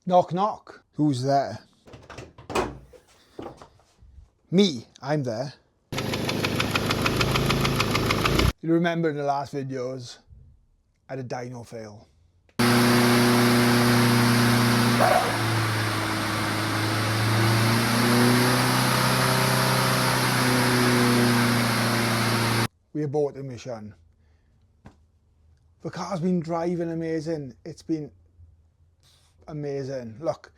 Knock, knock. Who's there? Me, I'm there. You remember in the last videos, I had a dyno fail. We aborted the mission. The car's been driving amazing. It's been amazing. Look,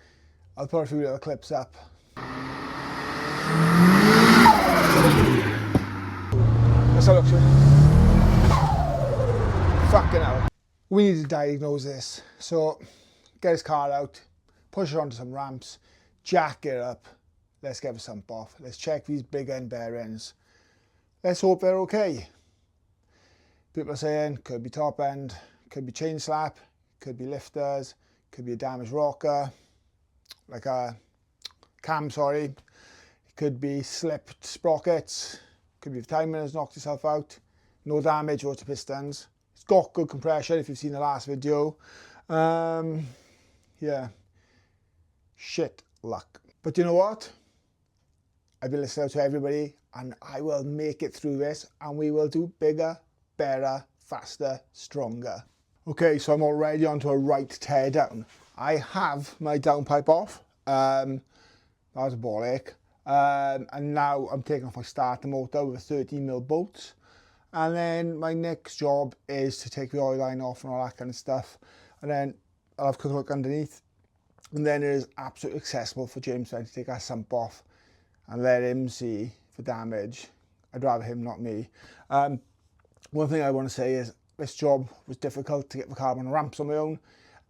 I'll put a few little clips up. Let's have a look. Fucking hell. We need to diagnose this. So, get his car out, push it onto some ramps, jack it up. Let's get the sump off. Let's check these big end bearings. Let's hope they're okay. People are saying could be top end, could be chain slap, could be lifters, could be a damaged rocker, like a cam, sorry. It could be slipped sprockets, could be the timing has knocked itself out. No damage to pistons. It's got good compression if you've seen the last video. Yeah, shit luck. But you know what? I've been listening to everybody and I will make it through this and we will do bigger, better, faster, stronger. Okay, so I'm already onto a right tear down. I have my downpipe off. That was a ball ache. And now I'm taking off my starter motor with 13mm bolts. And then my next job is to take the oil line off and all that kind of stuff. And then I'll have a quick look underneath. And then it is absolutely accessible for James to take our sump off and let him see the damage. I'd rather him, not me. One thing I want to say is this job was difficult to get the car on ramps on my own,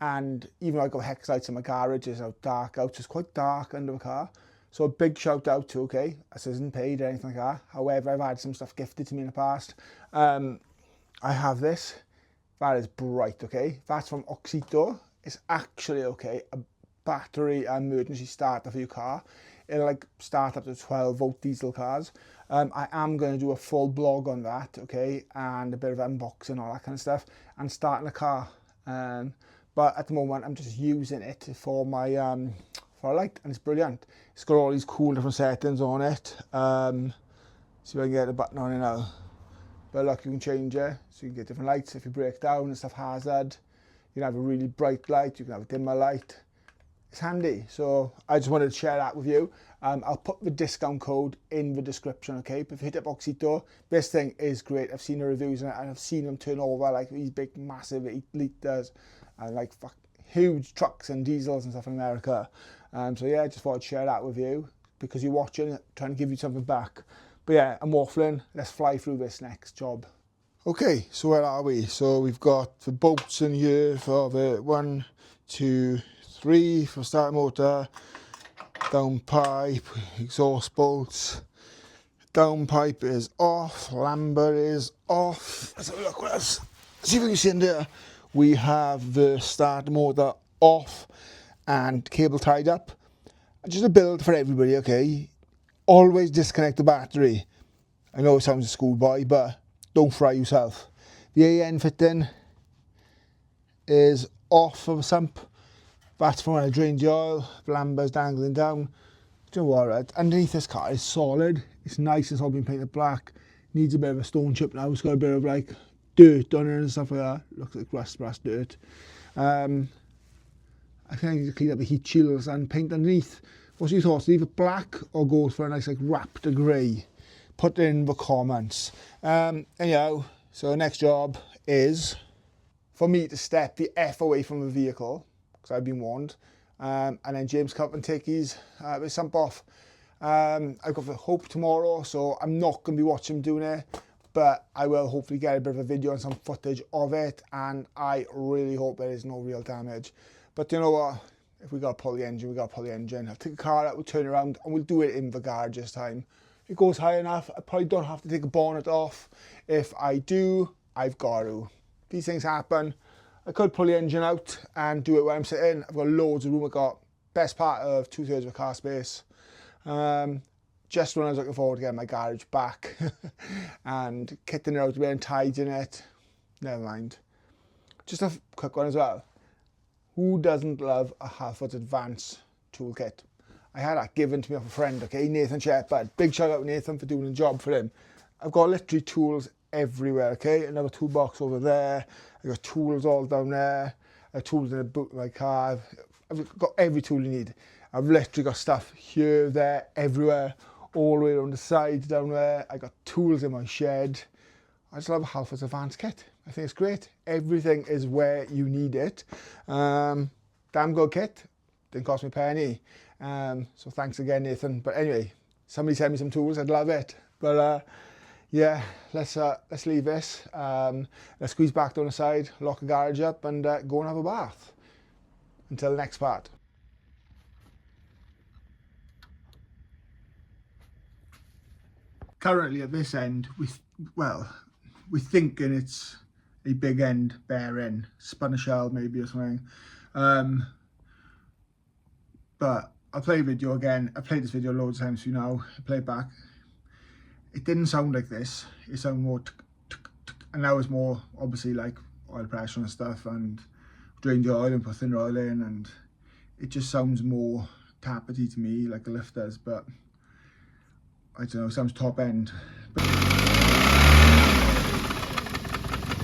and even though I got hex lights in my garage, it's out dark out, it's quite dark under the car. So a big shout out to, okay, this isn't paid or anything like that. However, I've had some stuff gifted to me in the past. I have this, that is bright, okay. That's from Oxito. It's actually, okay, a battery emergency starter for your car. It'll like start up to 12 volt diesel cars. I am going to do a full blog on that, okay, and a bit of unboxing, all that kind of stuff, and starting a car. But at the moment, I'm just using it for my for a light, and it's brilliant. It's got all these cool different settings on it. See if I can get the button on it now. But look, you can change it, so you can get different lights if you break down and stuff hazard. You can have a really bright light, you can have a dimmer light. It's handy, so I just wanted to share that with you. I'll put the discount code in the description, okay? But if you hit up Oxito, this thing is great. I've seen the reviews on it and I've seen them turn over like these big, massive 8 litres and like huge trucks and diesels and stuff in America. So yeah, I just thought I'd share that with you because you're watching, trying to give you something back. But yeah, I'm waffling. Let's fly through this next job. Okay, so where are we? So we've got the bolts in here for the 1, 2, 3 for starter motor, downpipe, exhaust bolts, downpipe is off, lambda is off. Let's have a look what else. See if we can see in there. We have the starter motor off and cable tied up. Just a build for everybody, okay? Always disconnect the battery. I know it sounds a schoolboy, but don't fry yourself. The AN fitting is off of a sump. That's from when I drained the oil, the lambda's dangling down. Don't worry, underneath this car is solid. It's nice, it's all been painted black. Needs a bit of a stone chip now, it's got a bit of like dirt on it and stuff like that. Looks like rust dirt. I think I need to clean up the heat shields and paint underneath. What's your thoughts? Leave it black or go for a nice like Raptor grey? Put it in the comments. Anyhow, so the next job is for me to step the F away from the vehicle. I've been warned, and then James come up and take his sump off. I've got the Hope tomorrow, so I'm not going to be watching him doing it, but I will hopefully get a bit of a video and some footage of it, and I really hope there is no real damage. But you know what, if we got to pull the engine, we got to pull the engine. I'll take the car out, we'll turn around, and we'll do it in the garage this time. If it goes high enough, I probably don't have to take the bonnet off. If I do, I've got to. These things happen. I could pull the engine out and do it where I'm sitting. I've got loads of room. I've got best part of 2/3 of a car space. Just when I was looking forward to getting my garage back and kitting it out a bit and tidying it. Never mind. Just a quick one as well. Who doesn't love a Halfords Advance toolkit? I had that given to me off a friend, okay, Nathan Shepherd. Big shout out to Nathan for doing the job for him. I've got literally tools everywhere, okay? Another toolbox over there. I've got tools all down there. I've tools in the boot of my car. I've got every tool you need. I've literally got stuff here, there, everywhere, all the way around the side down there. I got tools in my shed. I just love a Halfords Advance kit. I think it's great. Everything is where you need it. Damn good kit. Didn't cost me a penny. So thanks again, Nathan. But anyway, somebody send me some tools. I'd love it. But yeah, let's leave this. Let's squeeze back down the side, lock the garage up, and go and have a bath. Until the next part. Currently at this end, we're thinking it's a big end bearing, spun a shell maybe or something. But I'll play a video again. I've played this video loads of times for you now. I'll play it back. It didn't sound like this. It sounded more and now it's more obviously like oil pressure and stuff, and drain the oil and put thinner oil in, and it just sounds more tappety to me, like a lift does, but I don't know, it sounds top end. But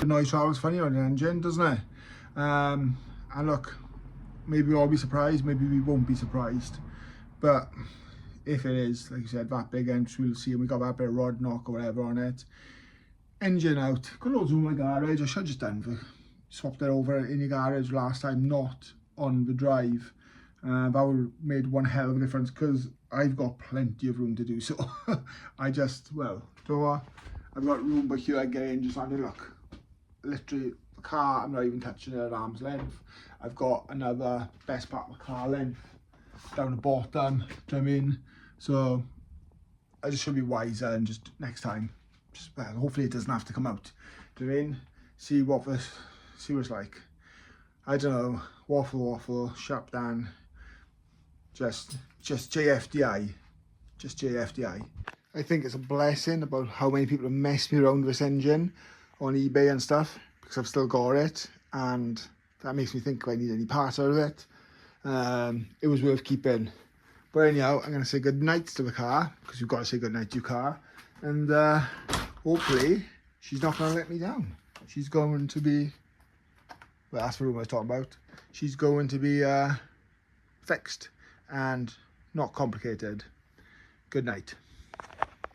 the noise travels funny on the engine, doesn't it? And look, maybe we'll all be surprised, maybe we won't be surprised, but if it is, like I said, that big end, we'll see, and we got that bit of rod knock or whatever on it. Engine out, got loads of room in my garage. I should have just swapped it over in the garage last time, not on the drive. That would have made one hell of a difference, because I've got plenty of room to do so. I just, well, do you know what? I've got room but here again, just having a look. Literally, the car, I'm not even touching it at arm's length. I've got another best part of the car length down the bottom, do you know what I mean? So, I just should be wiser, and just next time, just, well, hopefully it doesn't have to come out. Do you know what I mean? See what it's like. I don't know, waffle, sharp down. Just JFDI, just JFDI. I think it's a blessing about how many people have messed me around with this engine on eBay and stuff, because I've still got it, and that makes me think if I need any parts out of it. It was worth keeping. But anyhow, I'm going to say good night to the car, because you've got to say good night to your car, and hopefully she's not going to let me down. She's going to be, well, that's the room I was talking about. She's going to be fixed and not complicated. Good night.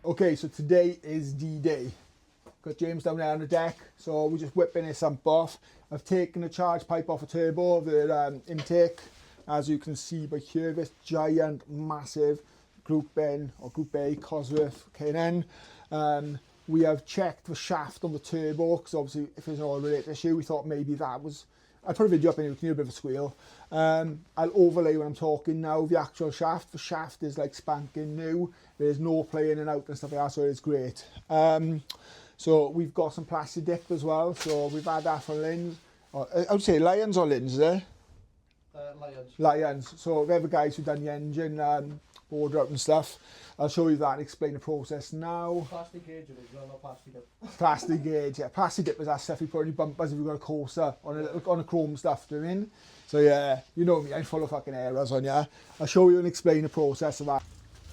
Okay, so today is D-Day. Got James down there on the deck, so we're just whipping his sump off. I've taken the charge pipe off a turbo, the intake. As you can see by here, this giant, massive Group N or Group A Cosworth K&N. We have checked the shaft on the turbo, because obviously if there's an oil related issue, we thought maybe that was, I'll put a video up anyway, you can hear a bit of a squeal. I'll overlay when I'm talking now the actual shaft. The shaft is like spanking new. There's no play in and out and stuff like that, so it's great. So we've got some plastic dip as well, so we've had that from Lynn's. I would say Lions or Lynn's, is there? Lions. So they're the guys who've done the engine, border out and stuff. I'll show you that and explain the process now. Plastigauge original, not plastic dip. Plastigauge, yeah. Plastic dip is that stuff you put on your bumpers if you've got a coaster on a chrome stuff, do you know what I mean? So yeah, you know me, I'm full of fucking errors on ya. I'll show you and explain the process of that.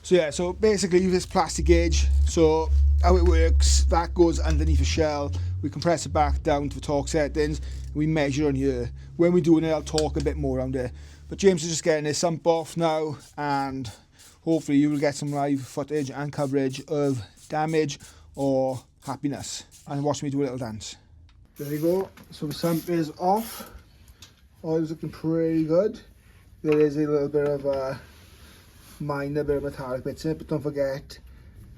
So yeah, so basically this Plastigauge, so how it works, that goes underneath a shell, we compress it back down to the torque settings, and we measure on here. When we're doing it, I'll talk a bit more around there. But James is just getting his sump off now, and hopefully you will get some live footage and coverage of damage or happiness. And watch me do a little dance. There you go, so the sump is off. Oil's looking pretty good. There is a little bit of a minor bit of metallic bits in it, but don't forget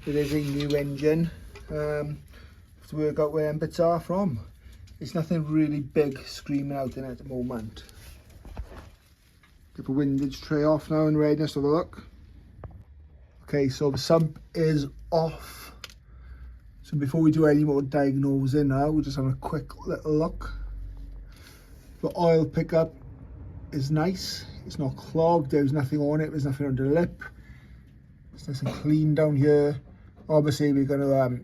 it is a new engine. To work out where them bits are from. It's nothing really big screaming out in it at the moment. Get the windage tray off now and readiness to have a look. Okay, so the sump is off. So before we do any more diagnosing now, we'll just have a quick little look. The oil pickup is nice. It's not clogged, there's nothing on it, there's nothing under the lip. It's nice and clean down here. Obviously we're going to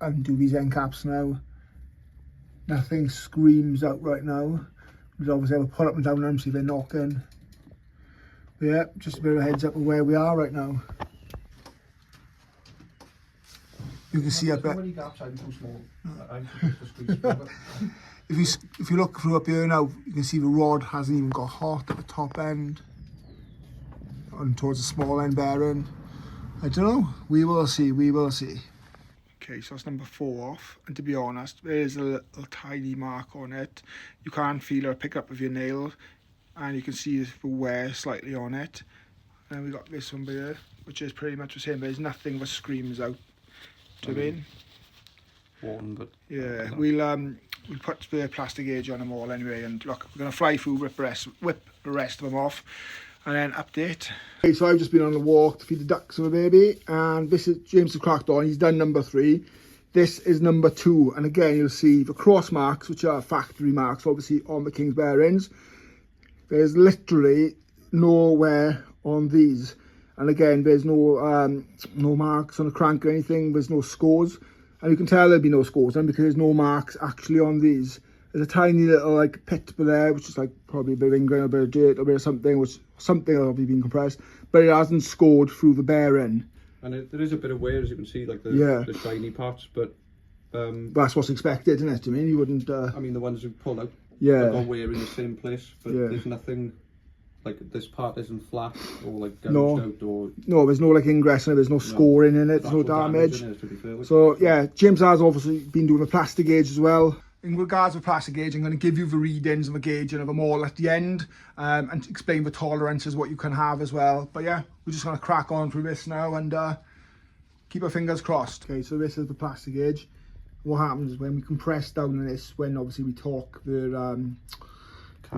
undo these end caps now. Nothing screams out right now. We'd obviously have a pull up and down them, see if they're knocking. But yeah, just a bit of a heads up of where we are right now. You can see up there. Many gaps, I'm too small. I'm supposed to squeeze through it. If you look through up here now, you can see the rod hasn't even got hot at the top end and towards the small end bearing. I don't know. We will see. We will see. Okay, so that's number 4 off, and to be honest, there is a little tiny mark on it. You can't feel or pick up with your nail, and you can see the wear slightly on it. And we got this one here, which is pretty much the same. There's nothing that screams out. Do you mean? Worn, but yeah, we'll put the Plastigauge on them all anyway, and look, we're gonna fly through, whip the rest of them off, and then update. Okay, so I've just been on a walk to feed the ducks and the baby, and this is James has cracked on. He's done number 3. This is number 2, and again you'll see the cross marks, which are factory marks, obviously on the King's bearings. There's literally nowhere on these, and again there's no marks on the crank or anything. There's no scores, and you can tell there'll be no scores then because there's no marks actually on these. There's a tiny little like pit there, which is like probably a bit of ingrain, a bit of dirt, a bit of something, which something will be being compressed, but it hasn't scored through the bearing. And there is a bit of wear, as you can see, like the shiny parts, but that's what's expected, isn't it? I mean, you wouldn't. I mean, the ones who pull out, yeah, they've got wear in the same place, but there's nothing like this part isn't flat or like gouged out or. No, there's no like ingress in it. There's no scoring in it. There's no damage. In it, to be fair, so yeah, James has obviously been doing the Plastigauge as well. In regards to Plastigauge, I'm going to give you the readings and the gauging of them all at the end, and explain the tolerances, what you can have as well. But yeah, we're just going to crack on through this now and keep our fingers crossed. Okay, so this is the Plastigauge. What happens is when we compress down on this, when obviously we torque the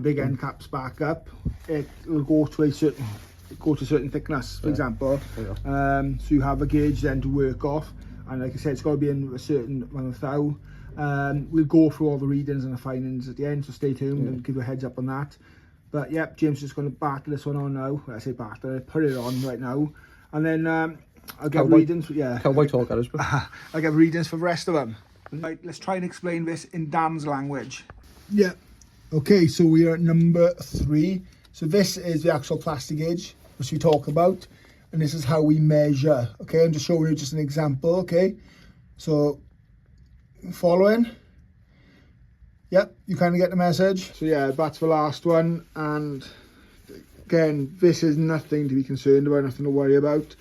big end caps back up, it will go to a certain thickness, for example. So you have a gauge then to work off, and like I said, it's got to be in a certain amount of thou. We'll go through all the readings and the findings at the end, so stay tuned and give you a heads up on that. But yep, James is just going to batter this one on now. Well, I say batter, put it on right now, and then I'll get readings. Yeah, cowboy talk, that is. I'll get readings for the rest of them. Right, let's try and explain this in Dan's language. Yeah. Okay, so we are at number 3. So this is the actual Plastigauge, which we talk about, and this is how we measure. Okay, I'm just showing you just an example. Okay, so following. Yep, you kind of get the message. So yeah, that's the last one, and again, this is nothing to be concerned about, nothing to worry about.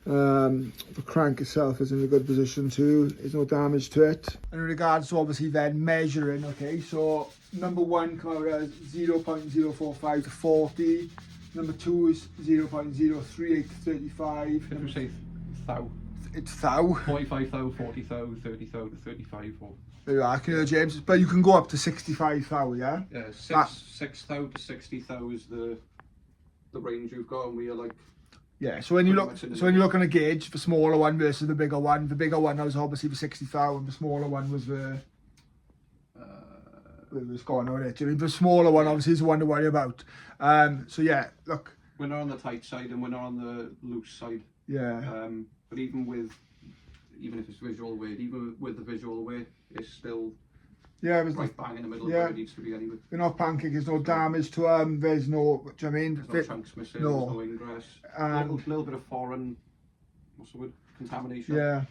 The crank itself is in a good position too. There's no damage to it. In regards to obviously then measuring, okay, so number 1 come out as 0.045 to 40. Number 2 is 0.038 to 35. If we say thou. It's thou. 45 thou, 40 thou, 30 thou to 35 or. There you are, can you hear James? But you can go up to 65 thou, yeah? Yeah, 6 thou to 60 thou is the range you've got, and we are like. Yeah, so when you look on a gauge, the smaller one versus the bigger one was obviously the 60 thou, and the smaller one was the was gone on it. The smaller one obviously is the one to worry about. So yeah, look. We're not on the tight side and we're not on the loose side. Yeah. But even if it's visual weight, even with the visual weight, it's still right bang in the middle of where it needs to be anyway. They're not pancake, there's no damage to them, there's no, do you know what I mean? There's no chunks missing, there's no ingress. A little bit of foreign, what's the word, contamination. Yeah,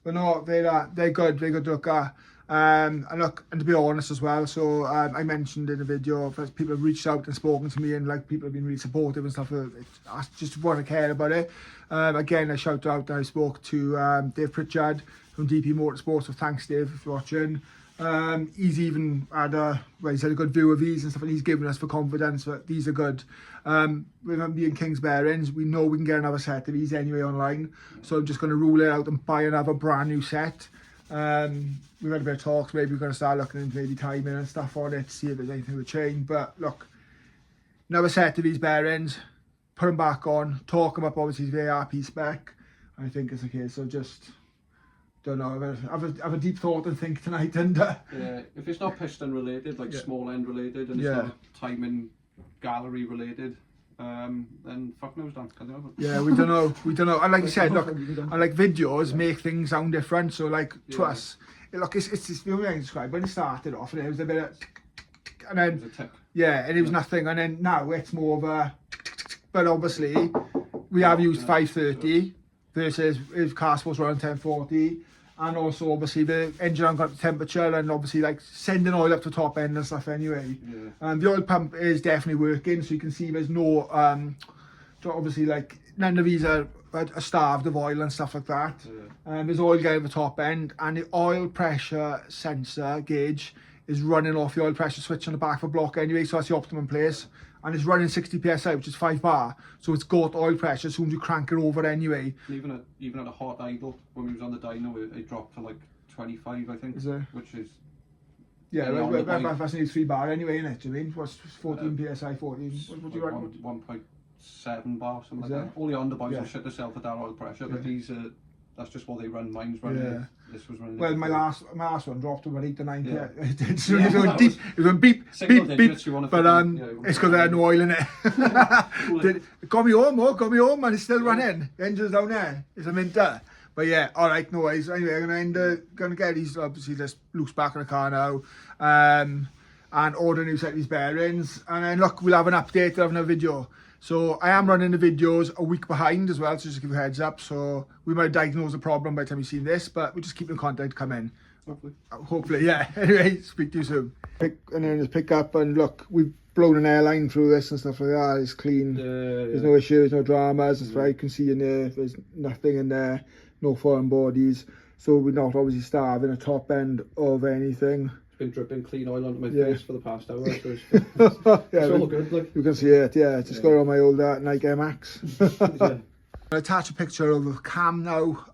but no, they're good to look at. And to be honest as well, so I mentioned in the video, people have reached out and spoken to me, and like people have been really supportive and stuff. I just want to care about it. Again, I shout out, I spoke to Dave Pritchard from DP Motorsports, so thanks Dave if you're watching. He's even had he's had a good view of these and stuff, and he's given us the confidence that these are good. With them being King's bearings, we know we can get another set of these anyway online, so I'm just going to rule it out and buy another brand new set. We've had a bit of talks, maybe we're going to start looking into maybe timing and stuff on it to see if there's anything to change. But look, another set of these bearings, put them back on, torque them up obviously to the ARP spec. I think it's okay, so just don't know, have a deep thought and think tonight. And yeah, if it's not piston related, like small end related, and it's not timing gallery related, then fuck knows, Dan. Yeah, we don't know. And like you said, look, and like videos make things sound different. So like to us, look, it's the only way I can describe. When it started off, and it was a bit of, and then Yeah, and it was nothing, and then now it's more of a, but obviously we have used 530 versus if car supposed to run 1040, and also obviously the engine hasn't got the temperature, and obviously like sending oil up to top end and stuff anyway. And the oil pump is definitely working, so you can see there's no so obviously like none of these are starved of oil and stuff like that. There's oil getting at the top end, and the oil pressure sensor gauge is running off the oil pressure switch on the back of the block anyway, so that's the optimum place. And it's running 60 psi, which is 5 bar, so it's got oil pressure as soon as you crank it over anyway. And even at a hot idle, when we was on the dyno, it dropped to like 25, I think. Is it? Which is... Yeah, that's nearly 3 bar anyway, innit? Do you mean? What's 14 psi, 14? What do you reckon? 1.7 bar, something like that. All the underboys will shit themselves at that oil pressure, but these are... That's just what they run. Mine's running. This was running. Well, my last one dropped to about 8 to 9. It went beep, beep, beep. But it's because I had no oil in it. Got me home, and it's still running. The engine's down there. It's a minter. But yeah, all right, no worries. Anyway, I'm gonna get these obviously just loose back in the car now, and order a new set of these bearings. And then look, we'll have an update. We'll have another video. So I am running the videos a week behind as well, so just to give you a heads up. So we might diagnose the problem by the time you've seen this, but we'll just keep the content coming. Hopefully, yeah. Anyway, speak to you soon. And then just pick up, and look, we've blown an airline through this and stuff like that. It's clean. There's no issues, no dramas. That's right. You can see in there, there's nothing in there, no foreign bodies. So we're not obviously starving a top end of anything. Been dripping clean oil onto my face for the past hour. So it's all good. Like. You can see it, just got it on my old Nike Air Max. I'll attach a picture of the cam now,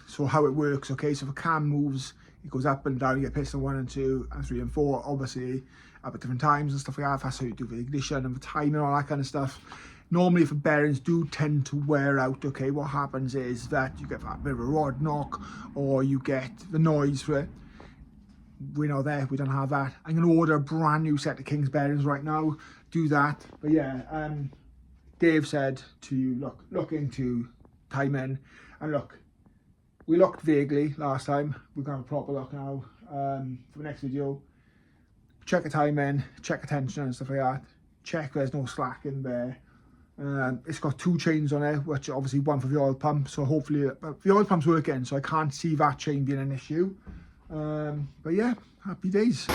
so how it works. Okay, so if a cam moves, it goes up and down. You get piston 1 and 2 and 3 and 4, obviously up at different times and stuff like that. That's how you do the ignition and the timing and all that kind of stuff. Normally, if the bearings do tend to wear out, okay, what happens is that you get that bit of a rod knock, or you get the noise for it. We're not there, we don't have that. I'm going to order a brand new set of King's bearings right now, do that. But yeah, Dave said to look into timing, and look, we looked vaguely last time. We're going to have a proper look now for the next video. Check the timing, check the tension and stuff like that. Check there's no slack in there. It's got 2 chains on it, which obviously one for the oil pump, so hopefully the oil pump's working, so I can't see that chain being an issue. But yeah, happy days.